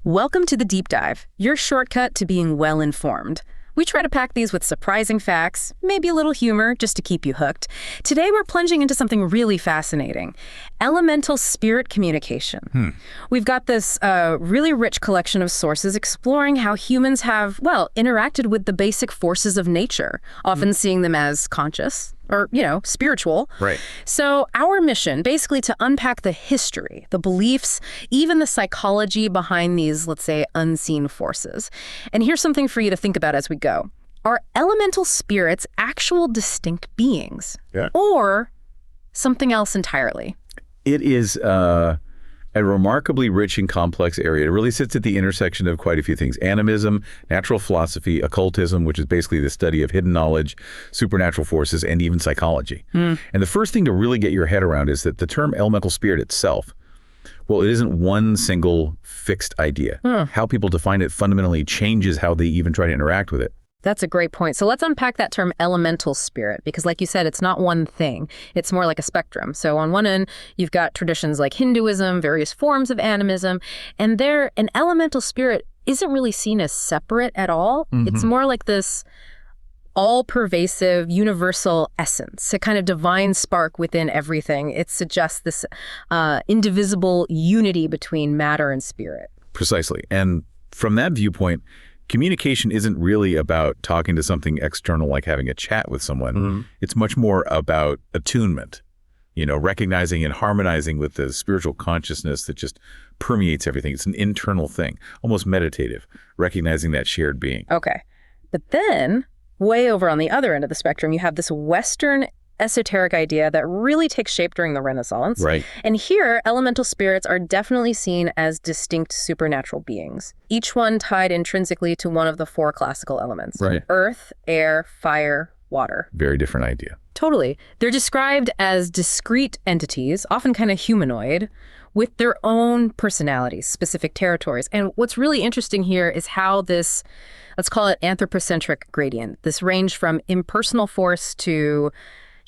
Welcome to the Deep Dive, your shortcut to being well-informed. We try to pack these with surprising facts, maybe a little humor, just to keep you hooked. Today we're plunging into something really fascinating, elemental spirit communication. We've got this really rich collection of sources exploring how humans have, well, interacted with the basic forces of nature, often seeing them as conscious or, spiritual. Right. So our mission, basically to unpack the history, the beliefs, even the psychology behind these, let's say, unseen forces. And here's something for you to think about as we go. Are elemental spirits actual distinct beings? Yeah. Or something else entirely? It is a remarkably rich and complex area. It really sits at the intersection of quite a few things. Animism, natural philosophy, occultism, which is basically the study of hidden knowledge, supernatural forces, and even psychology. And the first thing to really get your head around is that the term elemental spirit itself, well, it isn't one single fixed idea. How people define it fundamentally changes how they even try to interact with it. That's a great point. So let's unpack that term elemental spirit, because like you said, it's not one thing. It's more like a spectrum. So on one end, you've got traditions like Hinduism, various forms of animism, and there, an elemental spirit isn't really seen as separate at all. It's more like this all-pervasive, universal essence, a kind of divine spark within everything. It suggests this indivisible unity between matter and spirit. Precisely. And from that viewpoint, communication isn't really about talking to something external like having a chat with someone. It's much more about attunement, recognizing and harmonizing with the spiritual consciousness that just permeates everything. It's an internal thing, almost meditative, recognizing that shared being. Okay. But then, way over on the other end of the spectrum, you have this Western esoteric idea that really takes shape during the Renaissance. Right. And here, elemental spirits are definitely seen as distinct supernatural beings, each one tied intrinsically to one of the four classical elements. Right. Earth, air, fire, water. Very different idea. Totally. They're described as discrete entities, often kind of humanoid, with their own personalities, specific territories. And what's really interesting here is how this, let's call it anthropocentric gradient, this range from impersonal force to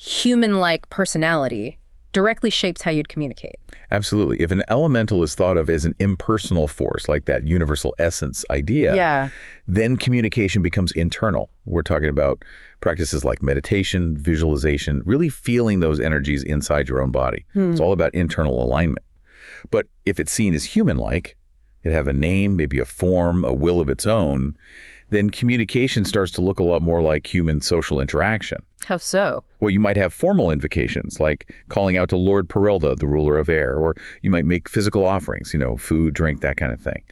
human-like personality directly shapes how you'd communicate. Absolutely. If an elemental is thought of as an impersonal force, like that universal essence idea, then communication becomes internal. We're talking about practices like meditation, visualization, really feeling those energies inside your own body. It's all about internal alignment. But if it's seen as human-like, it have a name, maybe a form, a will of its own, then communication starts to look a lot more like human social interaction. How so? Well, you might have formal invocations, like calling out to Lord Perilda, the ruler of air, or you might make physical offerings, food, drink, that kind of thing.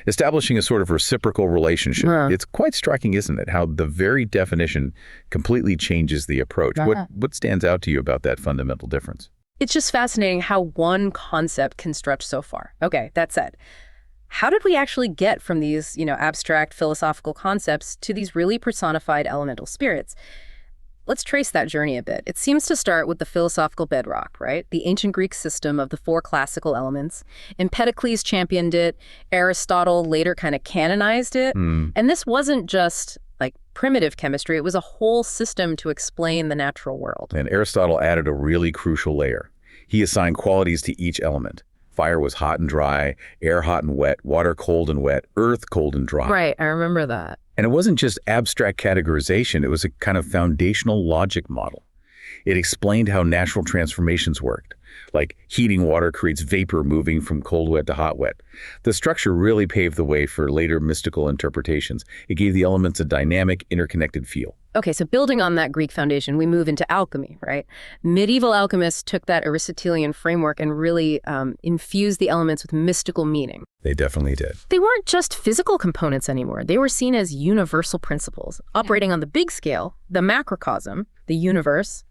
Establishing a sort of reciprocal relationship. It's quite striking, isn't it, how the very definition completely changes the approach. What stands out to you about that fundamental difference? It's just fascinating how one concept can stretch so far. Okay, that said, how did we actually get from these, abstract philosophical concepts to these really personified elemental spirits? Let's trace that journey a bit. It seems to start with the philosophical bedrock, right? The ancient Greek system of the four classical elements. Empedocles championed it. Aristotle later kind of canonized it. And this wasn't just like primitive chemistry. It was a whole system to explain the natural world. And Aristotle added a really crucial layer. He assigned qualities to each element. Fire was hot and dry, air hot and wet, water cold and wet, earth cold and dry. Right, I remember that. And it wasn't just abstract categorization, it was a kind of foundational logic model. It explained how natural transformations worked, like heating water creates vapor moving from cold wet to hot wet. The structure really paved the way for later mystical interpretations. It gave the elements a dynamic, interconnected feel. Okay, so building on that Greek foundation, we move into alchemy, right? Medieval alchemists took that Aristotelian framework and really infused the elements with mystical meaning. They definitely did. They weren't just physical components anymore. They were seen as universal principles, operating on the big scale, the macrocosm, the universe,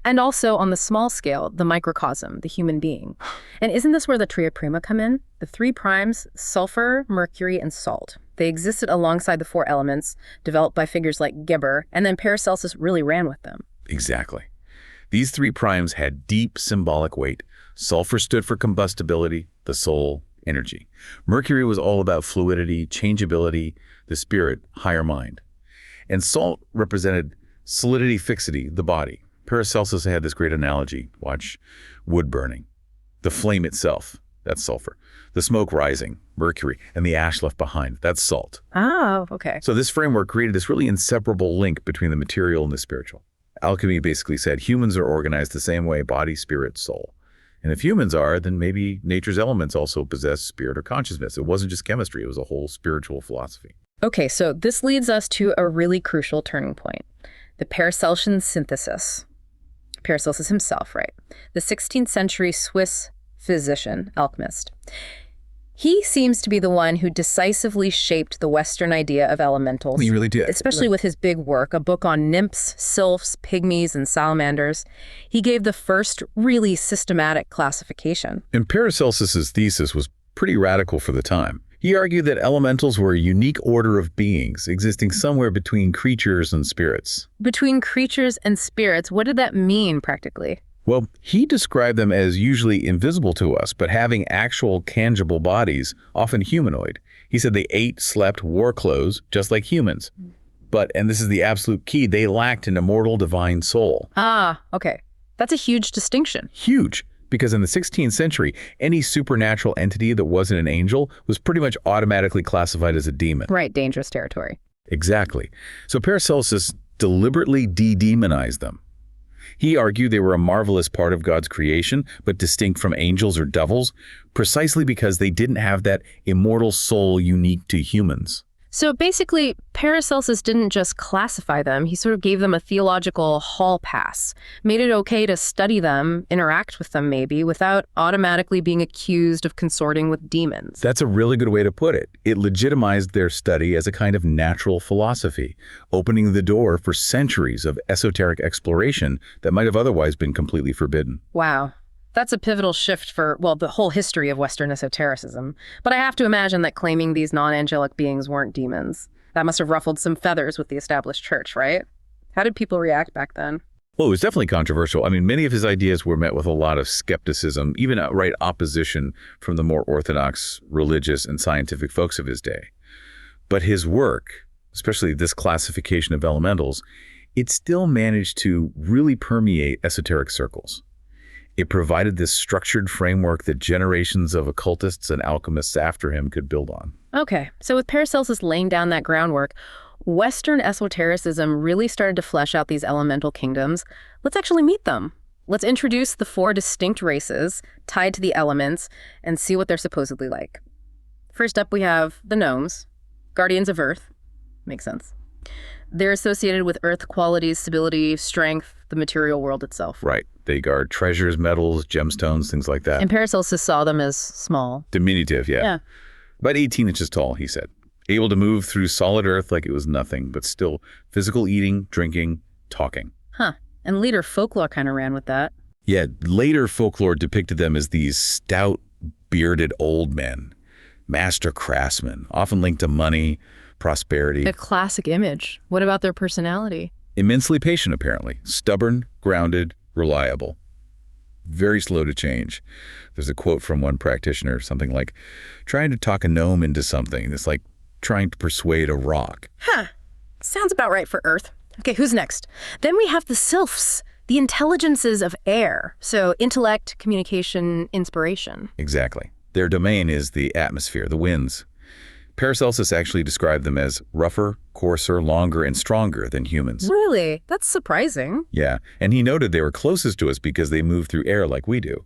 and also on the small scale, the microcosm, the human being. And isn't this where the tria prima come in? The three primes, sulfur, mercury, and salt. They existed alongside the four elements, developed by figures like Geber, and then Paracelsus really ran with them. Exactly. These three primes had deep symbolic weight. Sulfur stood for combustibility, the soul, energy. Mercury was all about fluidity, changeability, the spirit, higher mind. And salt represented solidity, fixity, the body. Paracelsus had this great analogy. Watch wood burning. The flame itself, that's sulfur. The smoke rising, mercury, and the ash left behind, that's salt. Oh, okay. So this framework created this really inseparable link between the material and the spiritual. Alchemy basically said humans are organized the same way: body, spirit, soul. And if humans are, then maybe nature's elements also possess spirit or consciousness. It wasn't just chemistry, it was a whole spiritual philosophy. Okay, so this leads us to a really crucial turning point, the Paracelsian synthesis. Paracelsus himself, right? The 16th century Swiss physician, alchemist. He seems to be the one who decisively shaped the Western idea of elementals. He really did. Especially with his big work, a book on nymphs, sylphs, pygmies, and salamanders. He gave the first really systematic classification. And Paracelsus's thesis was pretty radical for the time. He argued that elementals were a unique order of beings existing somewhere between creatures and spirits. Between creatures and spirits, what did that mean practically? Well, he described them as usually invisible to us, but having actual tangible bodies, often humanoid. He said they ate, slept, wore clothes, just like humans. But, and this is the absolute key, they lacked an immortal divine soul. Ah, okay. That's a huge distinction. Huge. Because in the 16th century, any supernatural entity that wasn't an angel was pretty much automatically classified as a demon. Right, dangerous territory. Exactly. So Paracelsus deliberately de-demonized them. He argued they were a marvelous part of God's creation, but distinct from angels or devils, precisely because they didn't have that immortal soul unique to humans. So basically, Paracelsus didn't just classify them, he sort of gave them a theological hall pass, made it okay to study them, interact with them maybe, without automatically being accused of consorting with demons. That's a really good way to put it. It legitimized their study as a kind of natural philosophy, opening the door for centuries of esoteric exploration that might have otherwise been completely forbidden. Wow. That's a pivotal shift for, well, the whole history of Western esotericism. But I have to imagine that claiming these non-angelic beings weren't demons. That must have ruffled some feathers with the established church, right? How did people react back then? Well, it was definitely controversial. I mean, many of his ideas were met with a lot of skepticism, even outright opposition from the more orthodox religious and scientific folks of his day. But his work, especially this classification of elementals, it still managed to really permeate esoteric circles. It provided this structured framework that generations of occultists and alchemists after him could build on. Okay, so with Paracelsus laying down that groundwork, Western esotericism really started to flesh out these elemental kingdoms. Let's actually meet them. Let's introduce the 4 distinct races tied to the elements and see what they're supposedly like. First up, we have the gnomes, guardians of Earth. Makes sense. They're associated with Earth qualities, stability, strength, the material world itself. Right. They guard treasures, metals, gemstones, things like that. And Paracelsus saw them as small. Diminutive, yeah. Yeah. About 18 inches tall, he said. Able to move through solid earth like it was nothing, but still physical eating, drinking, talking. Huh. And later folklore kind of ran with that. Yeah, later folklore depicted them as these stout, bearded old men, master craftsmen, often linked to money, prosperity. A classic image. What about their personality? Immensely patient, apparently. Stubborn, grounded, reliable. Very slow to change. There's a quote from one practitioner, something like, trying to talk a gnome into something. It's like trying to persuade a rock. Huh. Sounds about right for Earth. Okay, who's next? Then we have the sylphs, the intelligences of air. So intellect, communication, inspiration. Exactly. Their domain is the atmosphere, the winds. Paracelsus actually described them as rougher, coarser, longer, and stronger than humans. Really? That's surprising. Yeah, and he noted they were closest to us because they move through air like we do.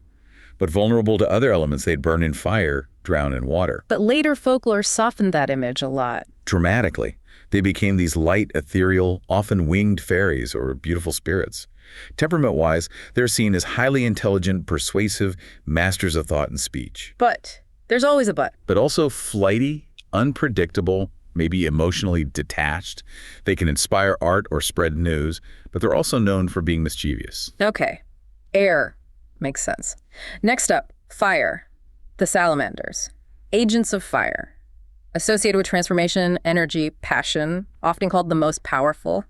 But vulnerable to other elements, they'd burn in fire, drown in water. But later folklore softened that image a lot. Dramatically. They became these light, ethereal, often winged fairies or beautiful spirits. Temperament-wise, they're seen as highly intelligent, persuasive, masters of thought and speech. But there's always a but. But also flighty, unpredictable, maybe emotionally detached. They can inspire art or spread news, but they're also known for being mischievous. Okay. Air. Makes sense. Next up, fire. The salamanders. Agents of fire. Associated with transformation, energy, passion, often called the most powerful.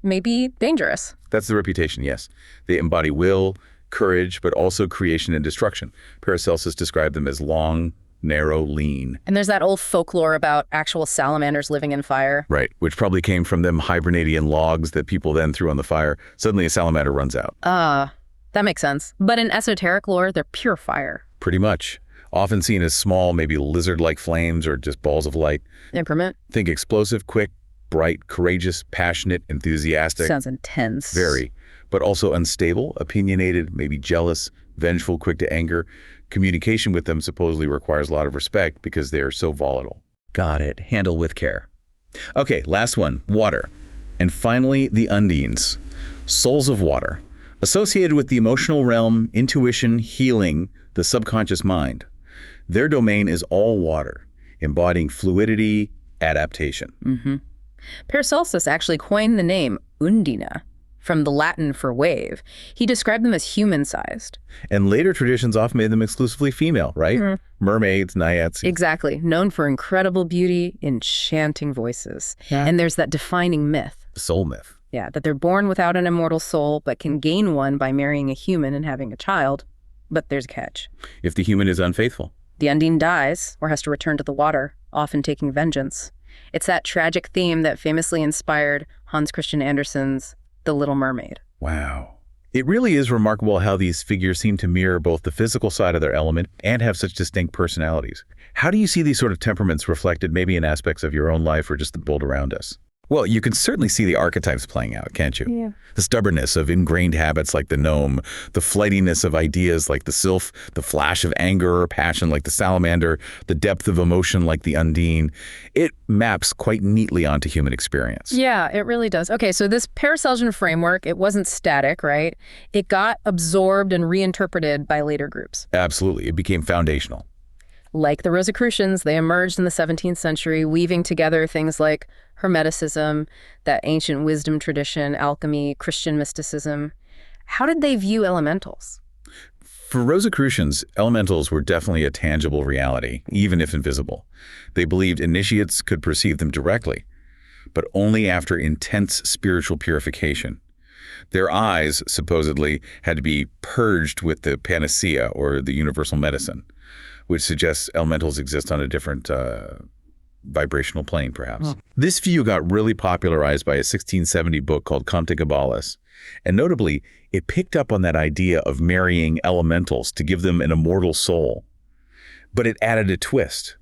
Maybe dangerous. That's the reputation, yes. They embody will, courage, but also creation and destruction. Paracelsus described them as long, narrow, lean. And there's that old folklore about actual salamanders living in fire. Right, which probably came from them hibernating in logs that people then threw on the fire. Suddenly a salamander runs out. That makes sense. But in esoteric lore, they're pure fire. Pretty much. often seen as small, maybe lizard-like flames or just balls of light. Increment? Think explosive, quick, bright, courageous, passionate, enthusiastic. Sounds intense. Very. But also unstable, opinionated, maybe jealous, vengeful, quick to anger. Communication with them supposedly requires a lot of respect because they are so volatile. Got it. Handle with care. Okay, last one, water. And finally, the undines, souls of water, associated with the emotional realm, intuition, healing, the subconscious mind. Their domain is all water, embodying fluidity, adaptation. Paracelsus actually coined the name undina, from the Latin for wave. He described them as human-sized. And later traditions often made them exclusively female, right? Mermaids, naiads. Exactly. Known for incredible beauty, enchanting voices. And there's that defining myth. Soul myth. Yeah, that they're born without an immortal soul, but can gain one by marrying a human and having a child. But there's a catch. If the human is unfaithful. The undine dies, or has to return to the water, often taking vengeance. It's that tragic theme that famously inspired Hans Christian Andersen's The Little Mermaid. Wow. It really is remarkable how these figures seem to mirror both the physical side of their element and have such distinct personalities. How do you see these sort of temperaments reflected maybe in aspects of your own life or just the world around us? Well, you can certainly see the archetypes playing out, can't you? Yeah. The stubbornness of ingrained habits like the gnome, the flightiness of ideas like the sylph, the flash of anger or passion like the salamander, the depth of emotion like the undine. It maps quite neatly onto human experience. Yeah, it really does. Okay, so this Paracelsian framework, it wasn't static, right? It got absorbed and reinterpreted by later groups. Absolutely. It became foundational. Like the Rosicrucians, they emerged in the 17th century, weaving together things like Hermeticism, that ancient wisdom tradition, alchemy, Christian mysticism. How did they view elementals? For Rosicrucians, elementals were definitely a tangible reality, even if invisible. They believed initiates could perceive them directly, but only after intense spiritual purification. Their eyes, supposedly, had to be purged with the panacea, or the universal medicine, which suggests elementals exist on a different vibrational plane, perhaps. This view got really popularized by a 1670 book called Comte Gabalis. And notably, it picked up on that idea of marrying elementals to give them an immortal soul. But it added a twist.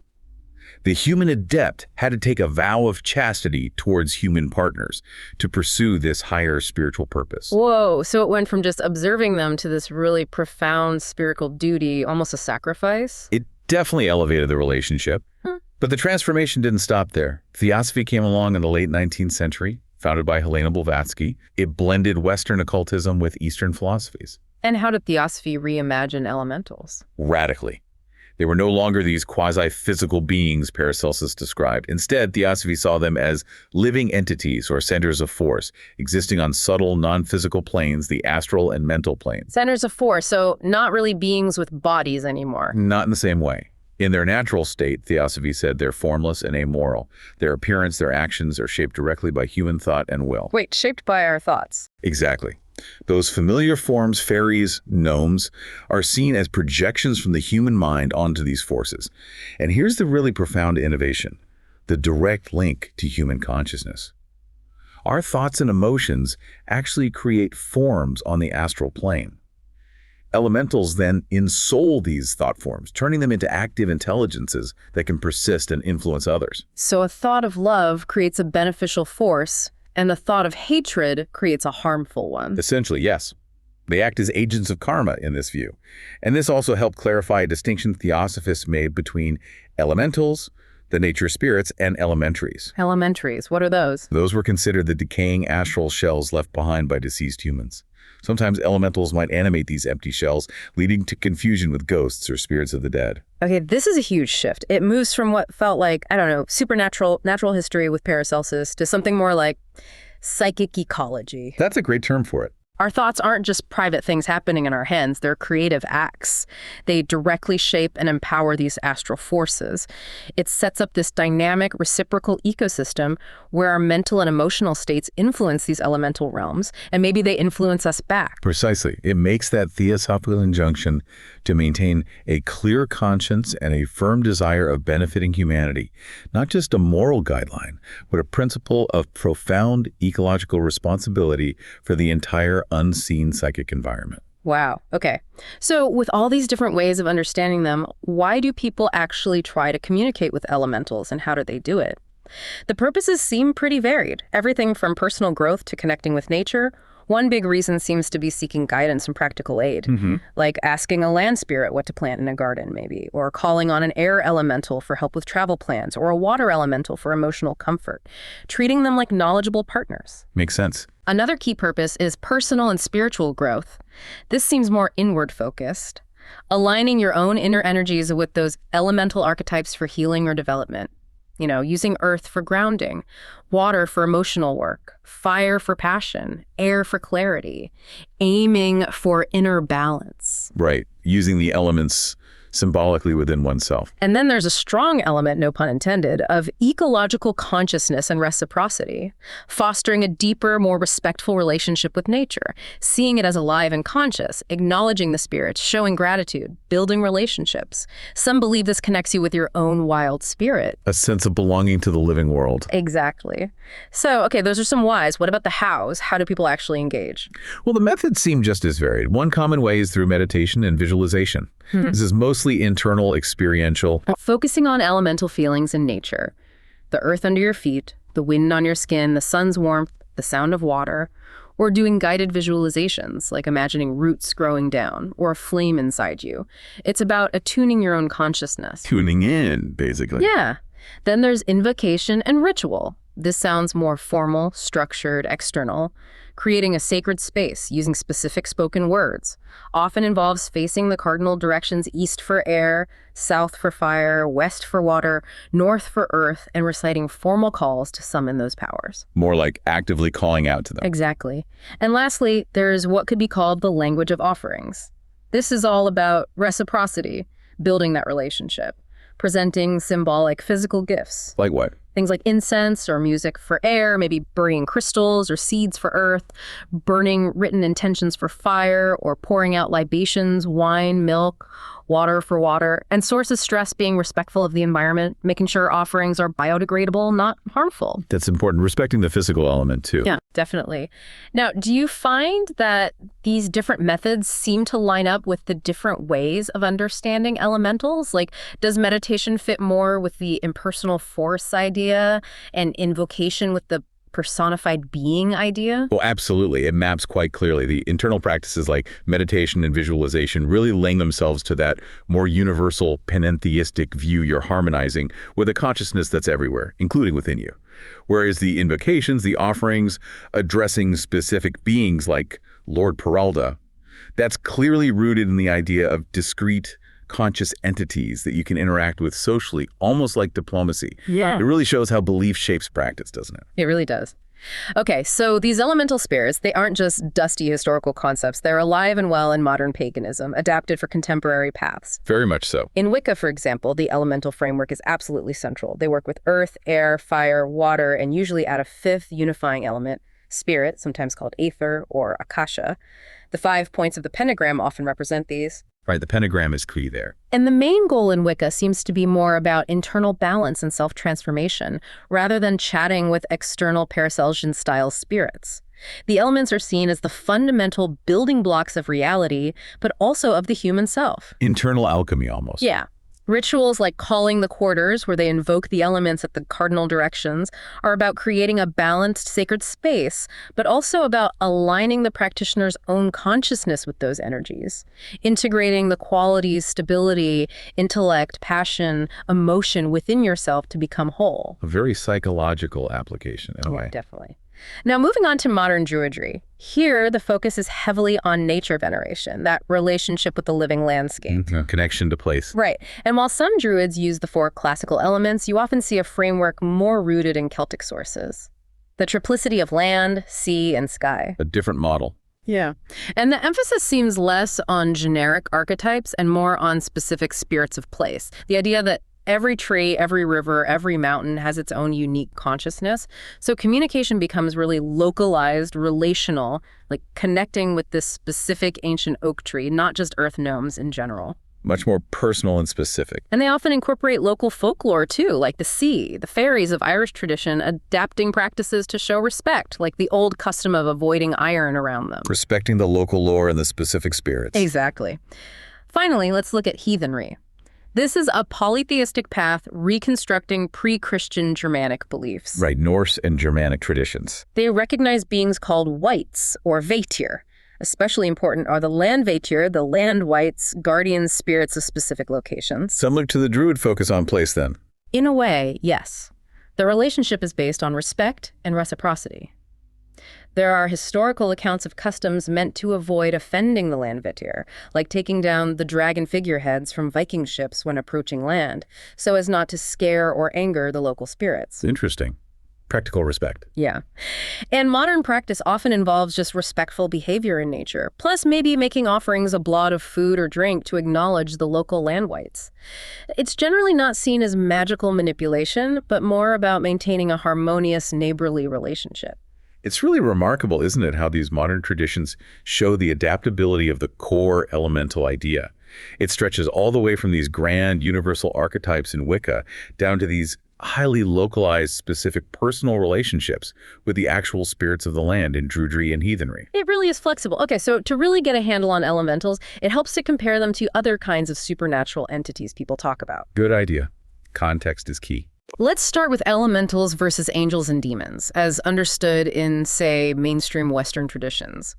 The human adept had to take a vow of chastity towards human partners to pursue this higher spiritual purpose. Whoa, so it went from just observing them to this really profound spiritual duty, almost a sacrifice? It definitely elevated the relationship. But the transformation didn't stop there. Theosophy came along in the late 19th century, founded by Helena Blavatsky. It blended Western occultism with Eastern philosophies. And how did Theosophy reimagine elementals? Radically. They were no longer these quasi-physical beings Paracelsus described. Instead, Theosophy saw them as living entities or centers of force, existing on subtle, non-physical planes, the astral and mental planes. Centers of force, so not really beings with bodies anymore. Not in the same way. In their natural state, Theosophy said they're formless and amoral. Their appearance, their actions are shaped directly by human thought and will. Wait, shaped by our thoughts? Exactly. Those familiar forms, fairies, gnomes, are seen as projections from the human mind onto these forces. And here's the really profound innovation, the direct link to human consciousness. Our thoughts and emotions actually create forms on the astral plane. Elementals then ensoul these thought forms, turning them into active intelligences that can persist and influence others. So a thought of love creates a beneficial force, and a thought of hatred creates a harmful one. Essentially, yes. They act as agents of karma in this view. And this also helped clarify a distinction theosophists made between elementals, the nature spirits, and elementaries. Elementaries, what are those? Those were considered the decaying astral shells left behind by deceased humans. Sometimes elementals might animate these empty shells, leading to confusion with ghosts or spirits of the dead. Okay, this is a huge shift. It moves from what felt like, supernatural, natural history with Paracelsus to something more like psychic ecology. That's a great term for it. Our thoughts aren't just private things happening in our heads, they're creative acts. They directly shape and empower these astral forces. It sets up this dynamic, reciprocal ecosystem where our mental and emotional states influence these elemental realms, and maybe they influence us back. Precisely. It makes that theosophical injunction to maintain a clear conscience and a firm desire of benefiting humanity, not just a moral guideline, but a principle of profound ecological responsibility for the entire unseen psychic environment. Wow. Okay. So with all these different ways of understanding them, why do people actually try to communicate with elementals, and how do they do it? The purposes seem pretty varied, everything from personal growth to connecting with nature. One big reason seems to be seeking guidance and practical aid, like asking a land spirit what to plant in a garden, maybe, or calling on an air elemental for help with travel plans, or a water elemental for emotional comfort, treating them like knowledgeable partners. Makes sense. Another key purpose is personal and spiritual growth. This seems more inward-focused, aligning your own inner energies with those elemental archetypes for healing or development. Using earth for grounding, water for emotional work, fire for passion, air for clarity, aiming for inner balance. Right. Using the elements symbolically within oneself. And then there's a strong element, no pun intended, of ecological consciousness and reciprocity, fostering a deeper, more respectful relationship with nature, seeing it as alive and conscious, acknowledging the spirits, showing gratitude, building relationships. Some believe this connects you with your own wild spirit. A sense of belonging to the living world. Exactly. So, okay, those are some whys. What about the hows? How do people actually engage? Well, the methods seem just as varied. One common way is through meditation and visualization. This is mostly internal, experiential. Focusing on elemental feelings in nature. The earth under your feet, the wind on your skin, the sun's warmth, the sound of water, or doing guided visualizations, like imagining roots growing down or a flame inside you. It's about attuning your own consciousness. Tuning in, basically. Yeah. Then there's invocation and ritual. This sounds more formal, structured, external. Creating a sacred space using specific spoken words often involves facing the cardinal directions east for air, south for fire, west for water, north for earth, and reciting formal calls to summon those powers. More like actively calling out to them. Exactly. And lastly, there's what could be called the language of offerings. This is all about reciprocity, building that relationship, presenting symbolic physical gifts. Like what? Things like incense or music for air, maybe burning crystals or seeds for earth, burning written intentions for fire, or pouring out libations, wine, milk, water for water, and sources stress being respectful of the environment, making sure offerings are biodegradable, not harmful. That's important. Respecting the physical element, too. Yeah, definitely. Now, do you find that these different methods seem to line up with the different ways of understanding elementals? Like, does meditation fit more with the impersonal force idea and invocation with the personified being idea? Well, absolutely. It maps quite clearly. The internal practices like meditation and visualization really lend themselves to that more universal panentheistic view you're harmonizing with a consciousness that's everywhere, including within you. Whereas the invocations, the offerings, addressing specific beings like Lord Peralta, that's clearly rooted in the idea of discrete conscious entities that you can interact with socially, almost like diplomacy. Yeah. It really shows how belief shapes practice, doesn't it? It really does. Okay, so these elemental spirits, they aren't just dusty historical concepts. They're alive and well in modern paganism, adapted for contemporary paths. Very much so. In Wicca, for example, the elemental framework is absolutely central. They work with earth, air, fire, water, and usually add a fifth unifying element, spirit, sometimes called aether or akasha. The 5 points of the pentagram often represent these. Right, the pentagram is key there. And the main goal in Wicca seems to be more about internal balance and self-transformation, rather than chatting with external Paracelsian-style spirits. The elements are seen as the fundamental building blocks of reality, but also of the human self. Internal alchemy, almost. Yeah. Rituals like calling the quarters, where they invoke the elements at the cardinal directions, are about creating a balanced sacred space, but also about aligning the practitioner's own consciousness with those energies, integrating the qualities, stability, intellect, passion, emotion within yourself to become whole. A very psychological application in a way. Definitely. Now, moving on to modern Druidry. Here, the focus is heavily on nature veneration, that relationship with the living landscape. Connection to place. Right. And while some Druids use the 4 classical elements, you often see a framework more rooted in Celtic sources. The triplicity of land, sea, and sky. A different model. Yeah. And the emphasis seems less on generic archetypes and more on specific spirits of place. The idea that every tree, every river, every mountain has its own unique consciousness. So communication becomes really localized, relational, like connecting with this specific ancient oak tree, not just earth gnomes in general. Much more personal and specific. And they often incorporate local folklore too, like the sea, the fairies of Irish tradition, adapting practices to show respect, like the old custom of avoiding iron around them. Respecting the local lore and the specific spirits. Exactly. Finally, let's look at heathenry. This is a polytheistic path reconstructing pre-Christian Germanic beliefs. Right, Norse and Germanic traditions. They recognize beings called wights or vatir. Especially important are the land vatir, the land wights, guardian spirits of specific locations. Similar to the Druid focus on place, then. In a way, yes. The relationship is based on respect and reciprocity. There are historical accounts of customs meant to avoid offending the land vatir, like taking down the dragon figureheads from Viking ships when approaching land, so as not to scare or anger the local spirits. Interesting. Practical respect. Yeah. And modern practice often involves just respectful behavior in nature, plus maybe making offerings a blot of food or drink to acknowledge the local land wights. It's generally not seen as magical manipulation, but more about maintaining a harmonious, neighborly relationship. It's really remarkable, isn't it, how these modern traditions show the adaptability of the core elemental idea. It stretches all the way from these grand universal archetypes in Wicca down to these highly localized, specific personal relationships with the actual spirits of the land in Druidry and heathenry. It really is flexible. Okay, so to really get a handle on elementals, it helps to compare them to other kinds of supernatural entities people talk about. Good idea. Context is key. Let's start with elementals versus angels and demons, as understood in, say, mainstream Western traditions.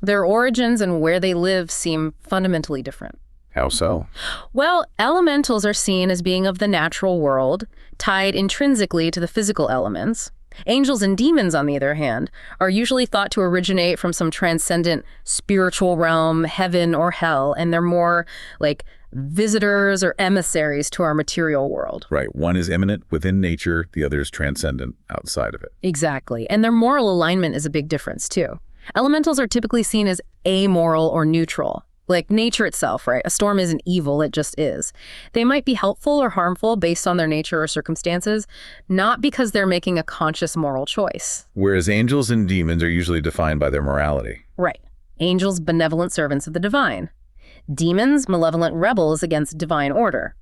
Their origins and where they live seem fundamentally different. How so? Well, elementals are seen as being of the natural world, tied intrinsically to the physical elements. Angels and demons, on the other hand, are usually thought to originate from some transcendent spiritual realm, heaven or hell, and they're more like visitors or emissaries to our material world. Right. One is immanent within nature, the other is transcendent outside of it. Exactly. And their moral alignment is a big difference, too. Elementals are typically seen as amoral or neutral. Like nature itself, right? A storm isn't evil, it just is. They might be helpful or harmful based on their nature or circumstances, not because they're making a conscious moral choice. Whereas angels and demons are usually defined by their morality. Right. Angels, benevolent servants of the divine. Demons, malevolent rebels against divine order.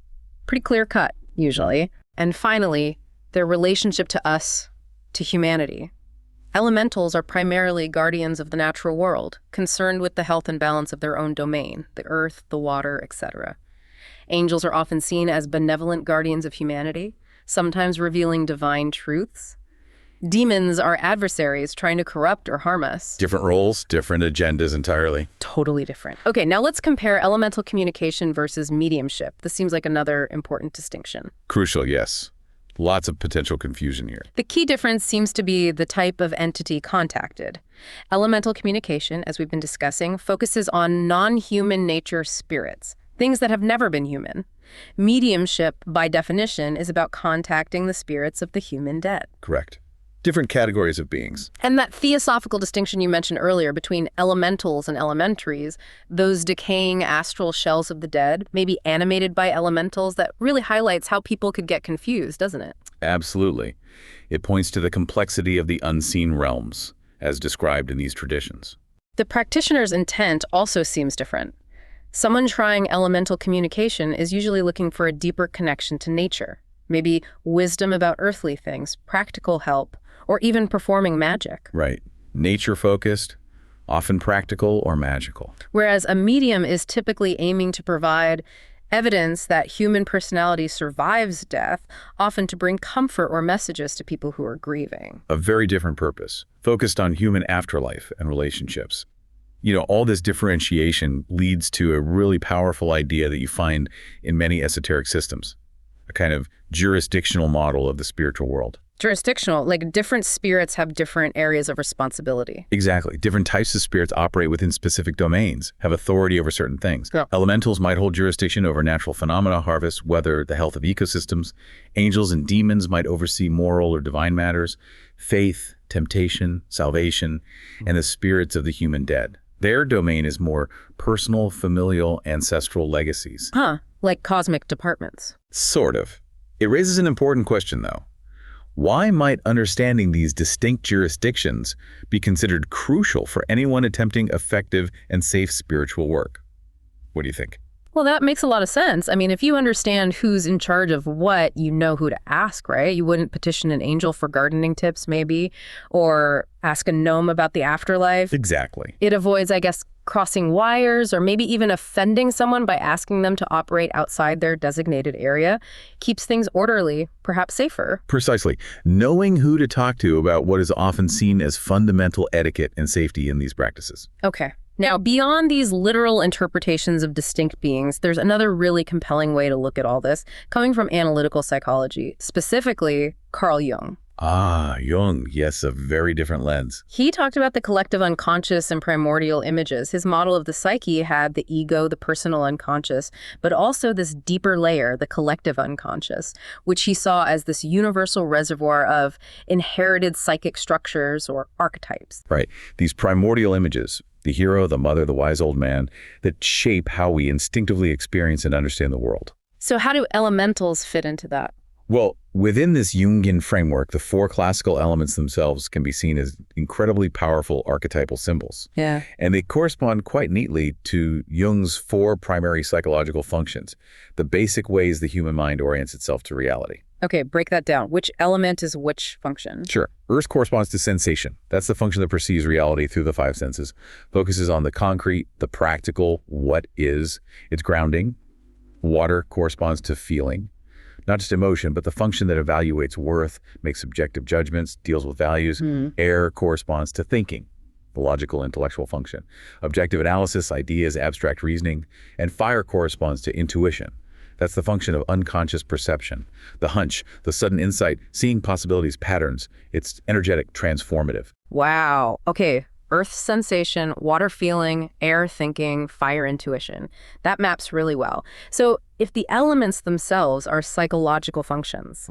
Pretty clear cut, usually. And finally, their relationship to us, to humanity. Elementals are primarily guardians of the natural world, concerned with the health and balance of their own domain, the earth, the water, etc. Angels are often seen as benevolent guardians of humanity, sometimes revealing divine truths. Demons are adversaries trying to corrupt or harm us. Different roles, different agendas entirely. Totally different. Okay, now let's compare elemental communication versus mediumship. This seems like another important distinction. Crucial, yes. Lots of potential confusion here. The key difference seems to be the type of entity contacted. Elemental communication, as we've been discussing, focuses on non-human nature spirits, things that have never been human. Mediumship, by definition, is about contacting the spirits of the human dead. Correct. Different categories of beings. And that theosophical distinction you mentioned earlier between elementals and elementaries, those decaying astral shells of the dead, maybe animated by elementals, that really highlights how people could get confused, doesn't it? Absolutely. It points to the complexity of the unseen realms, as described in these traditions. The practitioner's intent also seems different. Someone trying elemental communication is usually looking for a deeper connection to nature, maybe wisdom about earthly things, practical help, or even performing magic. Right. Nature-focused, often practical or magical. Whereas a medium is typically aiming to provide evidence that human personality survives death, often to bring comfort or messages to people who are grieving. A very different purpose, focused on human afterlife and relationships. You know, all this differentiation leads to a really powerful idea that you find in many esoteric systems, a kind of jurisdictional model of the spiritual world. Jurisdictional, like different spirits have different areas of responsibility. Exactly. Different types of spirits operate within specific domains, have authority over certain things. Yeah. Elementals might hold jurisdiction over natural phenomena, harvest, weather, the health of ecosystems. Angels and demons might oversee moral or divine matters, faith, temptation, salvation, and the spirits of the human dead. Their domain is more personal, familial, ancestral legacies. Huh, like cosmic departments. Sort of. It raises an important question, though. Why might understanding these distinct jurisdictions be considered crucial for anyone attempting effective and safe spiritual work? What do you think? Well, that makes a lot of sense. I mean, if you understand who's in charge of what, you know who to ask, right? You wouldn't petition an angel for gardening tips, maybe, or ask a gnome about the afterlife. Exactly. It avoids, I guess, crossing wires or maybe even offending someone by asking them to operate outside their designated area. Keeps things orderly, perhaps safer. Precisely. Knowing who to talk to about what is often seen as fundamental etiquette and safety in these practices. Okay. Now, beyond these literal interpretations of distinct beings, there's another really compelling way to look at all this, coming from analytical psychology, specifically Carl Jung. Ah, Jung. Yes, a very different lens. He talked about the collective unconscious and primordial images. His model of the psyche had the ego, the personal unconscious, but also this deeper layer, the collective unconscious, which he saw as this universal reservoir of inherited psychic structures or archetypes. Right. These primordial images, the hero, the mother, the wise old man, that shape how we instinctively experience and understand the world. So how do elementals fit into that? Well, within this Jungian framework, the four classical elements themselves can be seen as incredibly powerful archetypal symbols. Yeah. And they correspond quite neatly to Jung's four primary psychological functions, the basic ways the human mind orients itself to reality. Okay, break that down. Which element is which function? Sure. Earth corresponds to sensation. That's the function that perceives reality through the five senses, focuses on the concrete, the practical, what is, its grounding. Water corresponds to feeling. Not just emotion, but the function that evaluates worth, makes subjective judgments, deals with values. Air corresponds to thinking, the logical intellectual function. Objective analysis, ideas, abstract reasoning. And fire corresponds to intuition. That's the function of unconscious perception. The hunch, the sudden insight, seeing possibilities, patterns. It's energetic, transformative. Wow. Okay. Earth sensation, water feeling, air thinking, fire intuition. That maps really well. So if the elements themselves are psychological functions,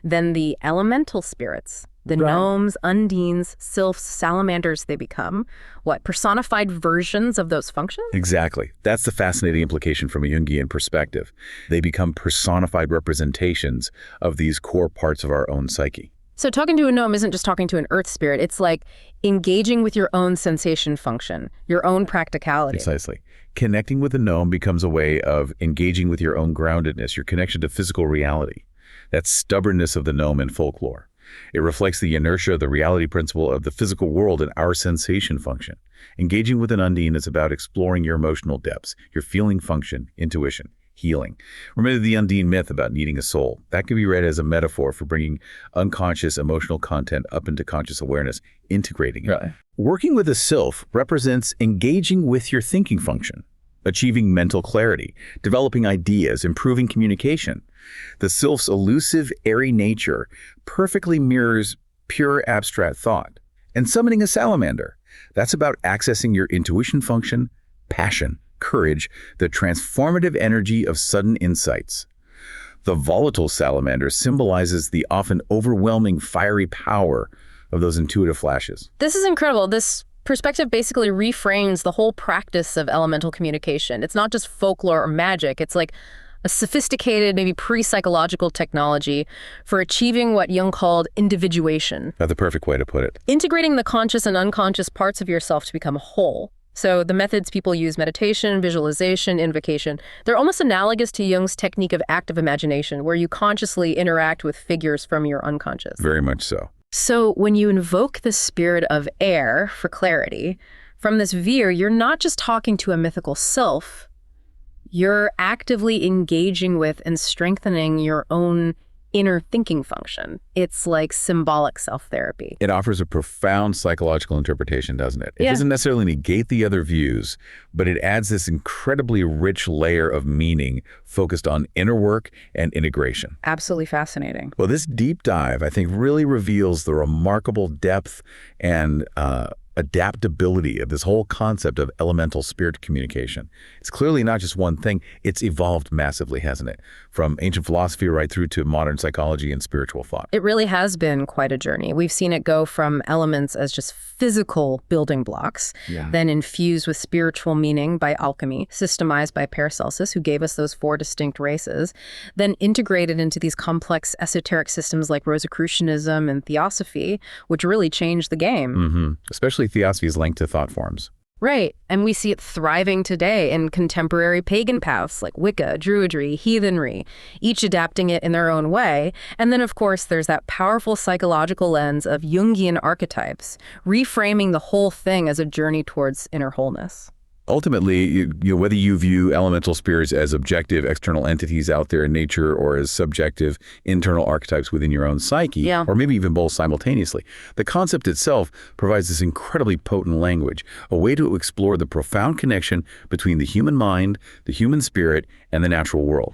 then the elemental spirits, the gnomes, undines, sylphs, salamanders, they become, what, personified versions of those functions? Exactly. That's the fascinating implication from a Jungian perspective. They become personified representations of these core parts of our own psyche. So talking to a gnome isn't just talking to an earth spirit. It's like engaging with your own sensation function, your own practicality. Precisely. Connecting with a gnome becomes a way of engaging with your own groundedness, your connection to physical reality. That stubbornness of the gnome in folklore. It reflects the inertia of the reality principle of the physical world and our sensation function. Engaging with an undine is about exploring your emotional depths, your feeling function, intuition, healing. Remember the undine myth about needing a soul. That can be read as a metaphor for bringing unconscious emotional content up into conscious awareness, integrating it. Right. Working with a sylph represents engaging with your thinking function, achieving mental clarity, developing ideas, improving communication. The sylph's elusive, airy nature perfectly mirrors pure abstract thought. And summoning a salamander, that's about accessing your intuition function, passion, courage, the transformative energy of sudden insights. The volatile salamander symbolizes the often overwhelming fiery power of those intuitive flashes. This is incredible. This perspective basically reframes the whole practice of elemental communication. It's not just folklore or magic. It's like a sophisticated, maybe pre-psychological technology for achieving what Jung called individuation. That's the perfect way to put it. Integrating the conscious and unconscious parts of yourself to become a whole. So the methods people use, meditation, visualization, invocation, they're almost analogous to Jung's technique of active imagination, where you consciously interact with figures from your unconscious. Very much so. So when you invoke the spirit of air for clarity, from this view, you're not just talking to a mythical self, you're actively engaging with and strengthening your own inner thinking function. It's like symbolic self-therapy. It offers a profound psychological interpretation, doesn't it? It doesn't necessarily negate the other views, but it adds this incredibly rich layer of meaning focused on inner work and integration. Absolutely fascinating. Well, this deep dive, I think, really reveals the remarkable depth and adaptability of this whole concept of elemental spirit communication. It's clearly not just one thing. It's evolved massively, hasn't it? From ancient philosophy right through to modern psychology and spiritual thought. It really has been quite a journey. We've seen it go from elements as just physical building blocks, then infused with spiritual meaning by alchemy, systemized by Paracelsus, who gave us those four distinct races, then integrated into these complex esoteric systems like Rosicrucianism and theosophy, which really changed the game. Especially theosophy's linked to thought forms. Right. And we see it thriving today in contemporary pagan paths like Wicca, Druidry, heathenry, each adapting it in their own way. And then, of course, there's that powerful psychological lens of Jungian archetypes, reframing the whole thing as a journey towards inner wholeness. Ultimately, whether you view elemental spirits as objective external entities out there in nature or as subjective internal archetypes within your own psyche, or maybe even both simultaneously, the concept itself provides this incredibly potent language, a way to explore the profound connection between the human mind, the human spirit, and the natural world.